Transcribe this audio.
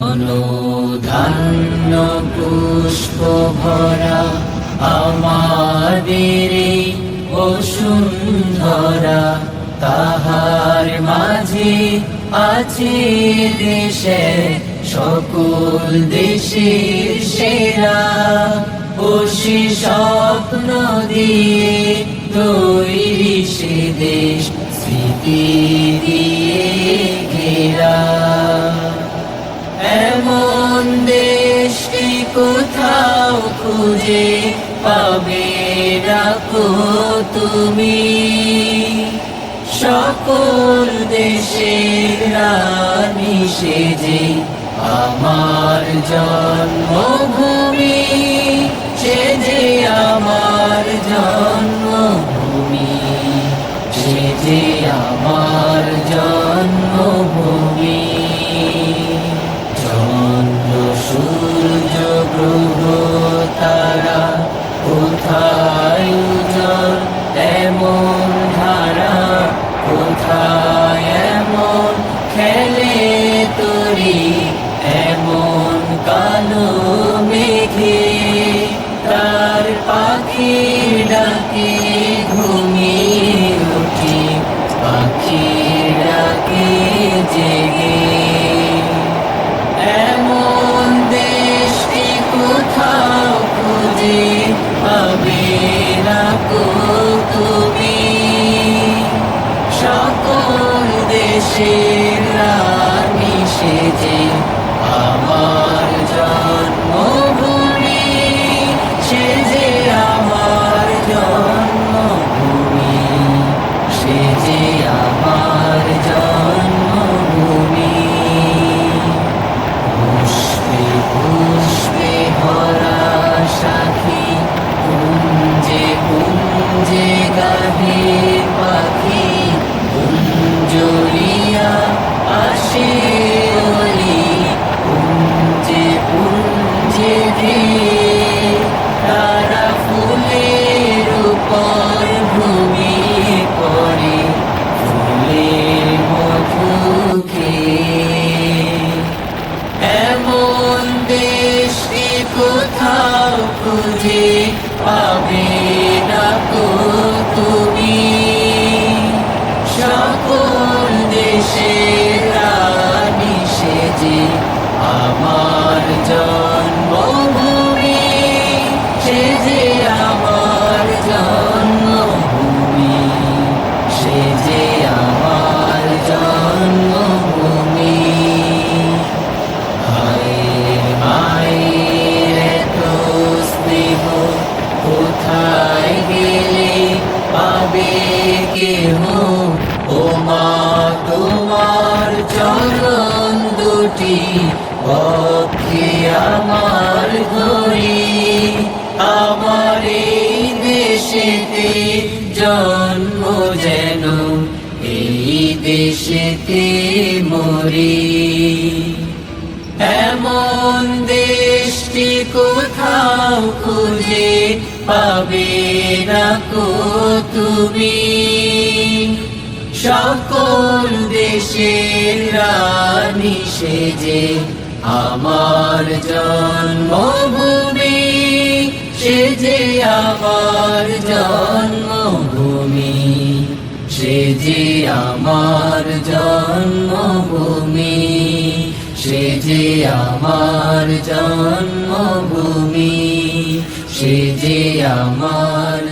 অনুধান্য পুষ্প ভরা আমাদের বসুন্ধরা, তাহার মাঝে আছে দেশে সকল দেশের সেরা। ও সে স্বপ্ন দিয়ে তৈরি সে দেশ, স্মৃতি দিয়ে ঘেরা। এমন দেশকে কোথাও খুঁজে পাবে না কো তুমি, সকল দেশের রানী সেজে আমার জন্মভূমি, সে যে আমার জন্মভূমি, সে যে আমার জন্মভূমি। চন্দ্র সূর্য গ্রহ তারা কোথায় উজ্জ্বল এমন ধারা, কোথায় এমন খেলে তরি এমন কালো মেঘে। তার পাখির ডাকে ঘুমিয়ে উঠি, পাখির ডাকে জেগে। এমন দেশকে কোথাও খুঁজে পাবে না কো তুমি, সকল দেশের রানী সেজে আমার জন্মভূমি, সে যে আমার জন্মভূমি, সে যে আমার জন্মভূমি। পুষ্পে পুষ্পে ভরা সাথী, কুঞ্জে কুঞ্জে গাহে পাখি, কুঞ্জরিয়া আসে ওলি, কুঞ্জে কুঞ্জে ধেয়ে তারা ফুলের উপর ঘুমিয়ে পড়ে, ফুলের মধু খেয়ে। এমন দেশকে কোথাও খুঁজে পাবে না কো তুমি, সকল দেশের রানী সেজে আমার জন্মভূমি, সে যে আমার জন্মভূমি, সে যে আমার জন্মভূমি। মায়ের মায়ের এত স্নেহ কোথায় গেলে পাবে কেহ, ও মা তোমার চরণ দুটি বক্ষে আমার ধরি। আমার এই দেশেতে জন্ম যেন এই দেশেতে মরি। এমন দেশটি কোথাও খুঁজে পাবে না কো তুমি, সকল দেশের রানী সেজে আমার জন্মভূমি, সে যে আমার জন্মভূমি, সে যে আমার জন্মভূমি, সে যে আমার জন্মভূমি, সে যে আমার